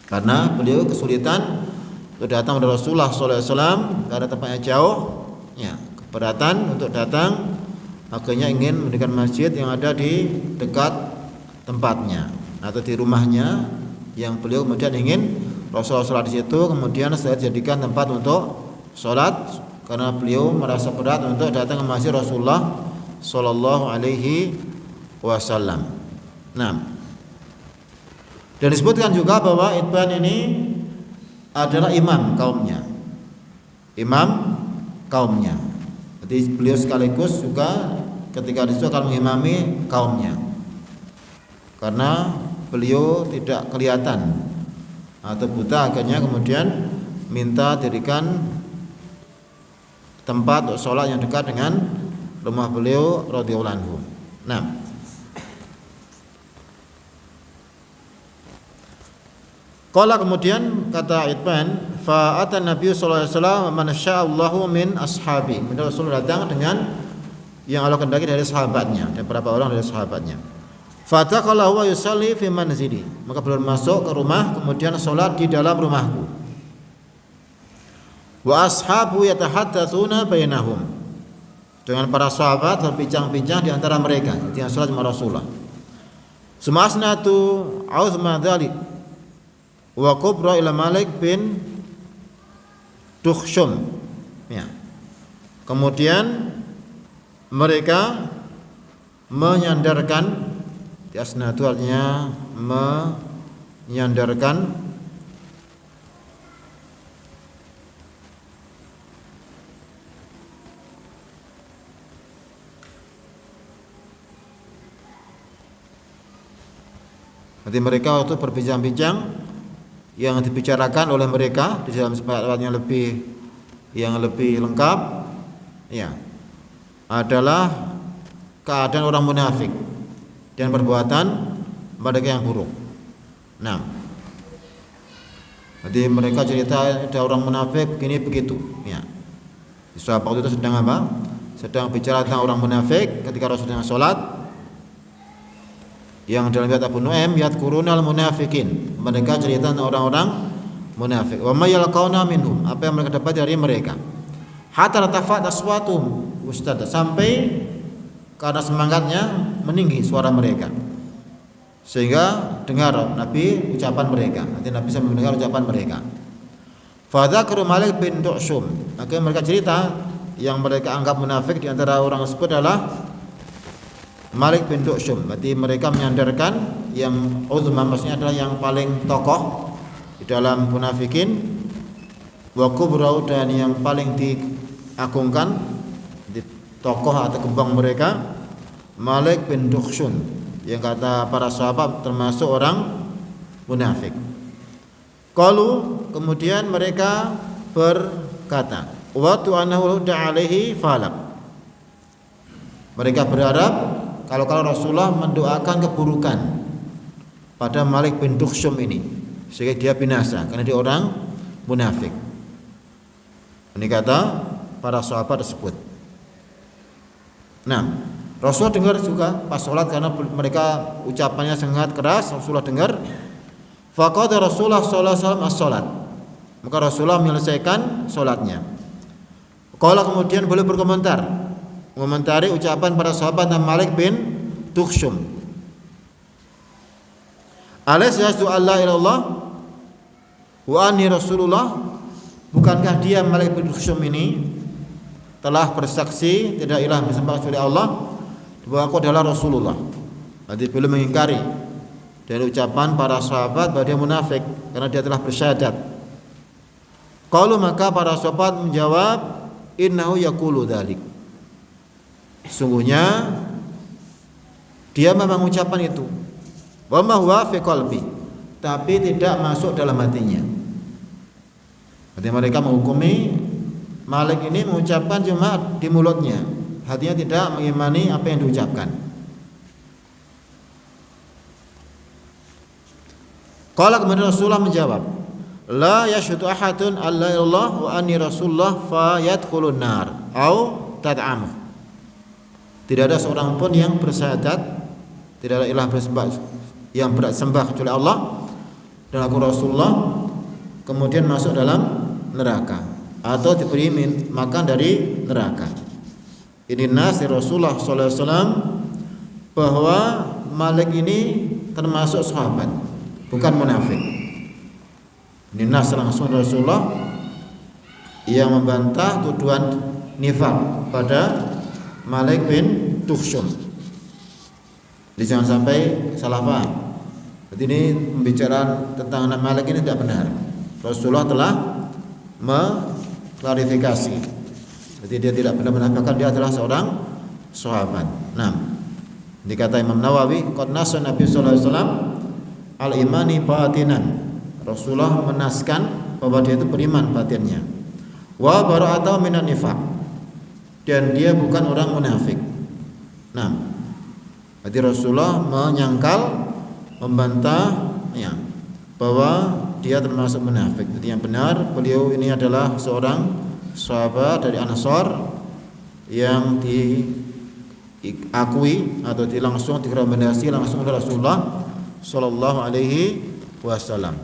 Karena beliau kesulitan untuk datang kepada Rasulullah SAW karena tempatnya jauh, ya, keberatan untuk datang, akhirnya ingin mendirikan masjid yang ada di dekat tempatnya atau di rumahnya, yang beliau kemudian ingin Rasulullah sholat di situ, kemudian saya jadikan tempat untuk sholat karena beliau merasa berat untuk datang ke masjid Rasulullah Sallallahu Alaihi Wasallam. Nah, dan disebutkan juga bahwa Itban ini adalah imam kaumnya. Jadi beliau sekaligus juga ketika disitu akan mengimami kaumnya. Karena beliau tidak kelihatan atau buta, akhirnya kemudian minta dirikan tempat untuk sholat yang dekat dengan rumah beliau radhiyallahu anhu. Nah, qala kemudian kata Itban, fa atan Nabi sallallahu alaihi wasallam man sya'allahu min ashabi. Rasul datang dengan yang Allah kehendaki dari sahabatnya dan beberapa orang dari sahabatnya. Fa taqala huwa yusalli fi manzili. Maka beliau masuk ke rumah kemudian salat di dalam rumahku. Wa ashabu yatahaddatsuna bainahum. Dengan para sahabat berbincang-bincang di antara mereka, ketika salat sama Rasulullah. Sumasnatu Utsman dzalik wa kubra ila Malik bin Dukhshum. Ya. Kemudian mereka menyandarkan, di asnatu artinya menyandarkan, nanti mereka waktu berbincang-bincang, yang dibicarakan oleh mereka di dalam tempat yang lebih lengkap, ya, adalah keadaan orang munafik dan perbuatan mereka yang buruk. Nah, jadi mereka cerita ada orang munafik begini begitu, ya. Sahabat waktu itu sedang apa? Sedang bicara tentang orang munafik ketika Rasulullah sholat. Yang dalam riwayat Abu Nu'aim yadhkurunal munafikin, mereka cerita tentang orang-orang munafik. Wa may yalqauna minhum, apa yang mereka dapat dari mereka. Hatta tafat aswatum ustad, sampai karena semangatnya meninggi suara mereka sehingga dengar Nabi ucapan mereka. Nanti Nabi bisa mendengar ucapan mereka. Fa dzakara Malik bin Dukhshum, maka mereka cerita yang mereka anggap munafik di antara orang tersebut adalah Malik bin Duksum. Berarti mereka menyandarkan yang uzma, maksudnya adalah yang paling tokoh di dalam munafikin, wa kubrau, dan yang paling diagungkan di tokoh atau kembang mereka, Malik bin Duksum, yang kata para sahabat termasuk orang munafik. Qalu, kemudian mereka berkata, wa tu'anahu da'alaihi falak. Mereka berharap kalau Rasulullah mendoakan keburukan pada Malik bin Duksum ini sehingga dia binasa karena dia orang munafik. Ini kata para sahabat tersebut. Nah, Rasulullah dengar juga pas sholat karena mereka ucapannya sangat keras. Rasulullah dengar. Faqada Rasulullah sallallahu alaihi wasallam as-salat. Maka Rasulullah menyelesaikan sholatnya. Qala, kemudian boleh berkomentar, mengomentari ucapan para sahabat dan Malik bin Duksum. Alas yasdu alla ilallah wa anni Rasulullah. Bukankah dia Malik bin Duksum ini telah bersaksi tidak ilah disembah kecuali Allah, bahwa aku adalah Rasulullah. Berarti belum mengingkari dari ucapan para sahabat bahwa dia munafik karena dia telah bersyahadat. Qalu, maka para sahabat menjawab, innahu yaqulu dzalik. Sungguhnya dia memang mengucapkan itu, wa ma huwa fi qalbi, tapi tidak masuk dalam hatinya. Berarti mereka menghukumi Malik ini mengucapkan cuma di mulutnya, hatinya tidak mengimani apa yang diucapkan. Qala, kemudian Rasulullah menjawab, la yashhadu ahadun alla ilallah wa anni Rasulullah fa yadkhulun nar au tad'amuh. Tidak ada seorang pun yang bersyahadat tidak ada ilah yang bersembah kecuali Allah dan aku Rasulullah, kemudian masuk dalam neraka atau diberi makan dari neraka. Ini nas Rasulullah sallallahu alaihi wasallam bahwa Malik ini termasuk sahabat, bukan munafik. Ini nas langsung Rasulullah yang membantah tuduhan nifaq pada Malik bin Duksum. Jadi jangan sampai salah paham. Jadi ini pembicaraan tentang anak Malik ini tidak benar. Rasulullah telah mengklarifikasi. Jadi dia tidak benar-benar, bahkan dia adalah seorang sahabat. Nah, dikata Imam Nawawi, qad nassa Nabi sallallahu alaihi wasallam al-imani batinan. Rasulullah menaskan bahwa dia itu beriman batinnya. Wa bara'atu minan nifaq. Dan dia bukan orang munafik. Nah, berarti Rasulullah menyangkal, membantah ya, bahwa dia termasuk munafik. Jadi yang benar, beliau ini adalah seorang sahabat dari Ansar yang diakui atau langsung direkomendasi langsung oleh Rasulullah sallallahu alaihi wasallam.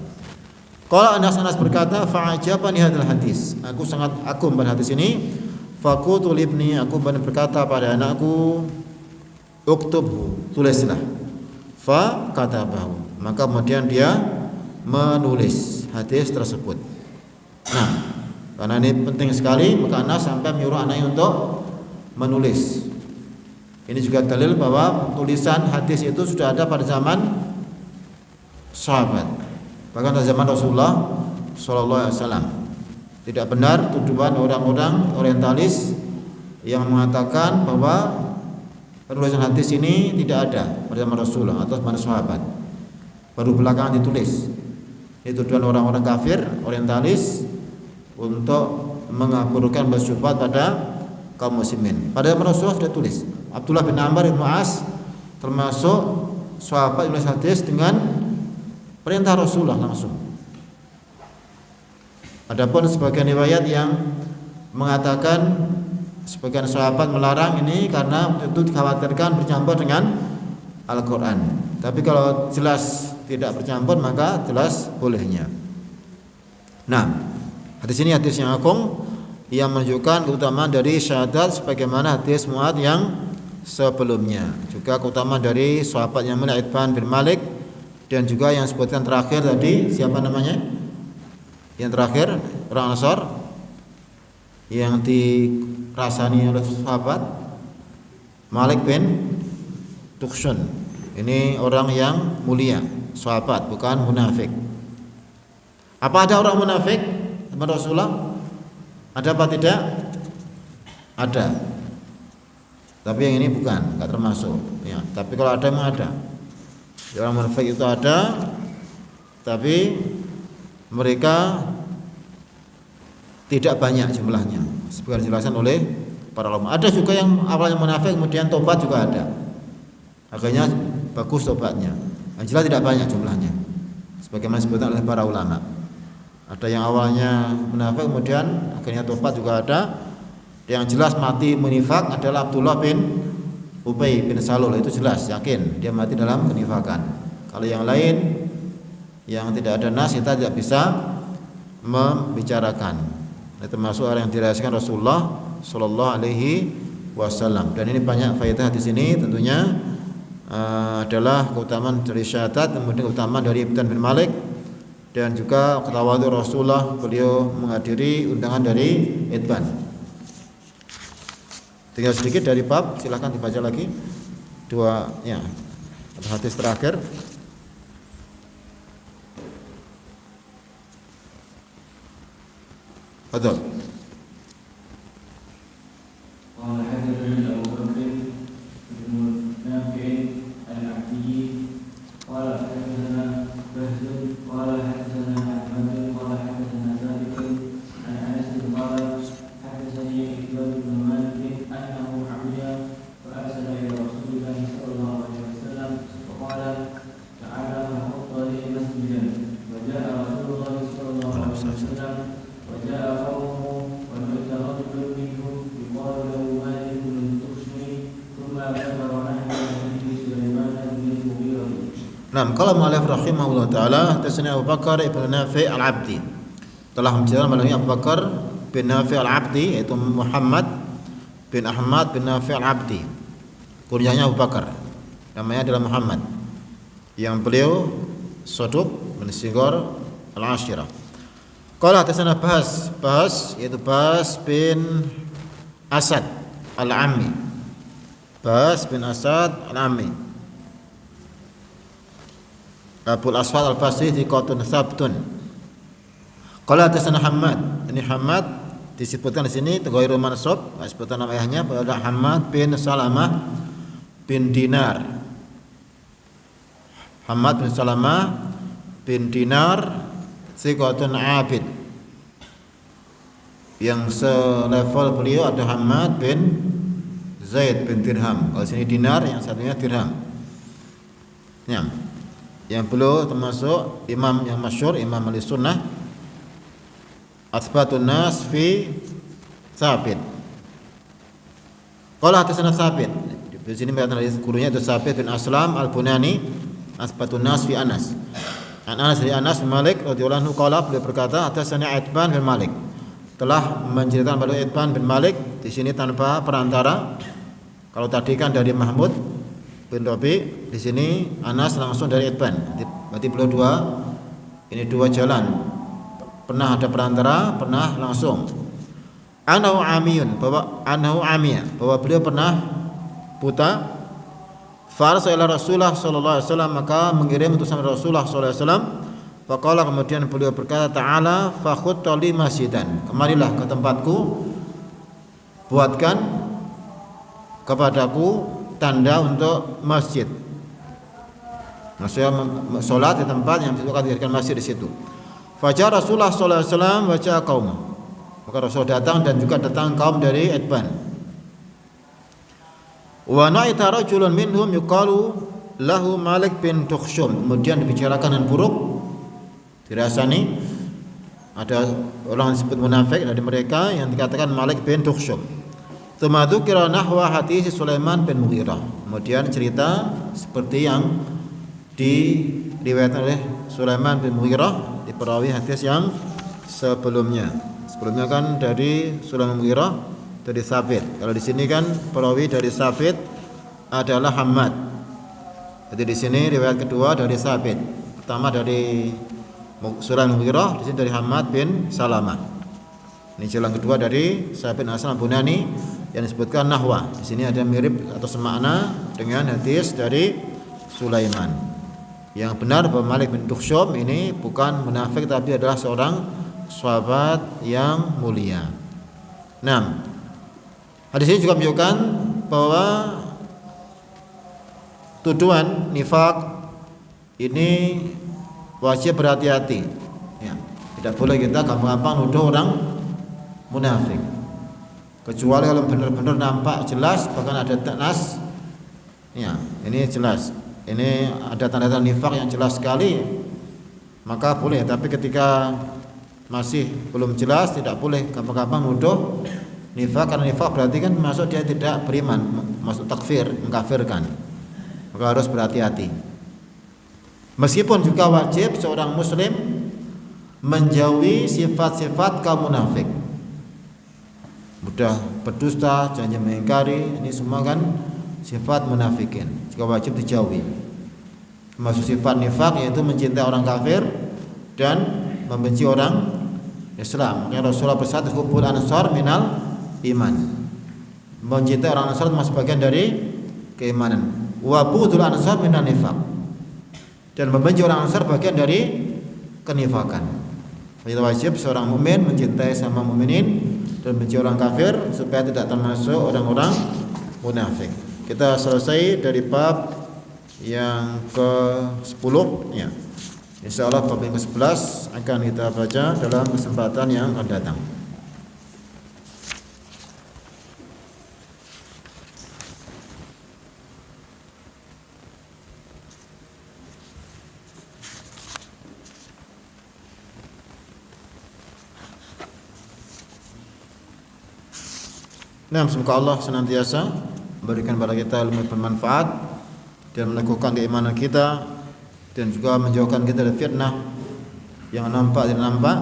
Qala Anas berkata, fa'ajabani hadzal hadis. Aku sangat agum pada hadis ini. Faqultu libni, aku berkata pada anakku, uktubhu, tulislah. Fa katabahu, maka kemudian dia menulis hadis tersebut. Nah, karena ini penting sekali, maka Anas sampai menyuruh anaknya untuk menulis. Ini juga dalil bahwa tulisan hadis itu sudah ada pada zaman sahabat, bahkan pada zaman Rasulullah sallallahu alaihi wasallam. Tidak benar tuduhan orang-orang orientalis yang mengatakan bahwa penulisan hadis ini tidak ada pada zaman Rasulullah atau pada sahabat, baru belakangan ditulis. Ini tuduhan orang-orang kafir orientalis untuk mengaburkan bersyubhat pada kaum muslimin. Pada zaman Rasulullah sudah tulis. Abdullah bin Amr bin As termasuk sahabat yang menulis hadis dengan perintah Rasulullah langsung. Adapun sebagian riwayat yang mengatakan sebagian sahabat melarang ini karena itu dikhawatirkan bercampur dengan Al-Quran. Tapi kalau jelas tidak bercampur maka jelas bolehnya. Nah, hadis ini hadis yang agung yang menunjukkan keutamaan dari syahadat sebagaimana hadis Mu'adz yang sebelumnya. Juga keutamaan dari sahabat yang mulia Itban bin Malik dan juga yang sebutkan terakhir tadi siapa namanya? Yang terakhir orang Ansar yang dirasani oleh sahabat Malik bin tukhshun. Ini orang yang mulia, sahabat, bukan munafik. Apa ada orang munafik teman Rasulullah? Ada apa tidak? Ada. Tapi yang ini bukan, enggak termasuk ya. Tapi kalau ada memang ada. Orang munafik itu ada, tapi mereka tidak banyak jumlahnya. Sebagai dijelaskan oleh para ulama. Ada juga yang awalnya munafik kemudian tobat juga ada. Akhirnya bagus tobatnya. Yang jelas tidak banyak jumlahnya. Sebagaimana disebutkan oleh para ulama. Ada yang awalnya munafik kemudian akhirnya tobat juga ada. Yang jelas mati menifak adalah Abdullah bin Ubay bin Salul, itu jelas yakin dia mati dalam kenifakan. Kalau yang lain yang tidak ada nas kita tidak bisa membicarakan. Ini termasuk orang yang dirahasiakan Rasulullah Sallallahu Alaihi Wasallam. Dan ini banyak faedah di sini tentunya adalah keutamaan dari syahadat, kemudian keutamaan dari Itban bin Malik dan juga tawadhu Rasulullah, beliau menghadiri undangan dari Itban. Tinggal sedikit dari bab, silahkan dibaca lagi dua ya hadis terakhir. Betul. Nah, kalau mu'allif rahimahullah ta'ala haddatsana Abu Bakar ibn Nafi' al-Abdi, telah menceritakan melalui Abu Bakar bin Nafi' al-Abdi, yaitu Muhammad bin Ahmad bin Nafi' al-Abdi, kunyahnya Abu Bakar, namanya adalah Muhammad, yang beliau Saduq bin Sigar al-Ashirah. Qala haddatsana Bahas yaitu Bahas bin Asad al-Ammi, Bahas bin Asad al-Ammi, Abul Aswad al-Basri thiqatun sabtun. Qala hadatsana Hammad. Ini Hammad disebutkan di sini ghairu mansub, disebutkan nama ayahnya pada Hammad bin Salamah bin Dinar. Hammad bin Salamah bin Dinar thiqatun abid. Yang selevel beliau ada Hammad bin Zaid bin Dirham. Kalau sini Dinar, yang satunya Dirham. Ya. Yang beliau termasuk imam yang masyhur, imam ahli sunnah, asbatun nas fi Sabit. Qala hadatsana Sabit. Di sini berkata dari gurunya itu Sabit bin Aslam al-Bunani, asbatun nas fi Anas. Anas dari Anas bin Malik radhiyallahu anhu qala, beliau berkata hadatsana Itban bin Malik. Telah menceritakan pada Itban bin Malik di sini tanpa perantara. Kalau tadi kan dari Mahmud bin Rabi, di sini Anas langsung dari Itban. Berarti beliau dua jalan. Pernah ada perantara, pernah langsung. Anahu amiyun, bahwa beliau pernah buta. Farsala Rasulullah sallallahu alaihi wasallam, maka mengirim utusan Rasulullah sallallahu alaihi wasallam. Faqala, kemudian beliau berkata, ta'ala fakhutta li masjidan, kemarilah ke tempatku, buatkan kepadaku tanda untuk masjid. Maksudnya sholat di tempat yang akan dijadikan masjid di situ. Fajar Rasulullah sallallahu alaihi wasallam baca kaum. Maka Rasul datang dan juga datang kaum dari Itban. Wa na'ita rajulun minhum yuqalu lahu Malik bin Tukhshum. Kemudian dibicarakan dengan buruk, dirasani ada orang yang disebut munafik dari mereka yang dikatakan Malik bin Tukhshum. Tsumma dzukira nahwa hadis Sulaiman bin Mughirah. Kemudian cerita seperti yang diriwayatkan oleh Sulaiman bin Mughirah di perawi hadis yang sebelumnya. Sebelumnya kan dari Sulaiman bin Mughirah dari Sabit. Kalau di sini kan perawi dari Sabit adalah Hammad. Jadi di sini riwayat kedua dari Sabit. Pertama dari Sulaiman bin Mughirah, di sini dari Hammad bin Salamah. Ini jalan kedua dari Sabit bin Aslam Bunani yang disebutkan nahwa. Di sini ada mirip atau semakna dengan hadis dari Sulaiman. Yang benar bahwa Malik bin Dukhsyum ini bukan munafik tapi adalah seorang sahabat yang mulia. Nah, hadis ini juga menunjukkan bahwa tuduhan nifak ini wajib berhati-hati. Ya, tidak boleh kita gampang-gampang nuduh orang munafik. Kecuali kalau benar-benar nampak jelas, bahkan ada nas. Ya, ini jelas. Ini ada tanda-tanda nifak yang jelas sekali, maka boleh. Tapi ketika masih belum jelas, tidak boleh gampang-gampang nuduh nifak, karena nifak berarti kan masuk dia tidak beriman, masuk takfir, mengkafirkan. Maka harus berhati-hati. Meskipun juga wajib seorang muslim menjauhi sifat-sifat kaum munafik. Mudah berdusta, janji mengingkari, ini semua kan sifat munafikin, juga wajib dijauhi. Termasuk sifat nifak yaitu mencintai orang kafir dan membenci orang Islam. Makanya Rasulullah bersabda, hubbul ansar minal iman. Mencintai orang Ansar termasuk bagian dari keimanan. Wa bughdul ansar minan nifaq. Dan membenci orang Ansar bagian dari kenifakan. Jadi wajib seorang mukmin mencintai sama mukminin dan benci orang kafir supaya tidak termasuk orang-orang munafik. Kita selesai dari bab yang ke-10 ya. Insyaallah bab yang ke-11 akan kita baca dalam kesempatan yang akan datang. Nah, semoga Allah senantiasa memberikan kepada kita ilmu bermanfaat dan meneguhkan keimanan kita dan juga menjauhkan kita dari fitnah yang nampak dan tidak nampak.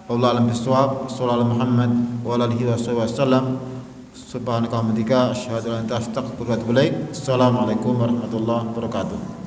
Wallahu a'lam bishawab. Sallallahu Muhammad wa alihi wasallam. Subhanaka wa bihamdika asyhadu an la ilaha illa anta astaghfiruka wa atubu ilaik. Assalamualaikum warahmatullahi wabarakatuh.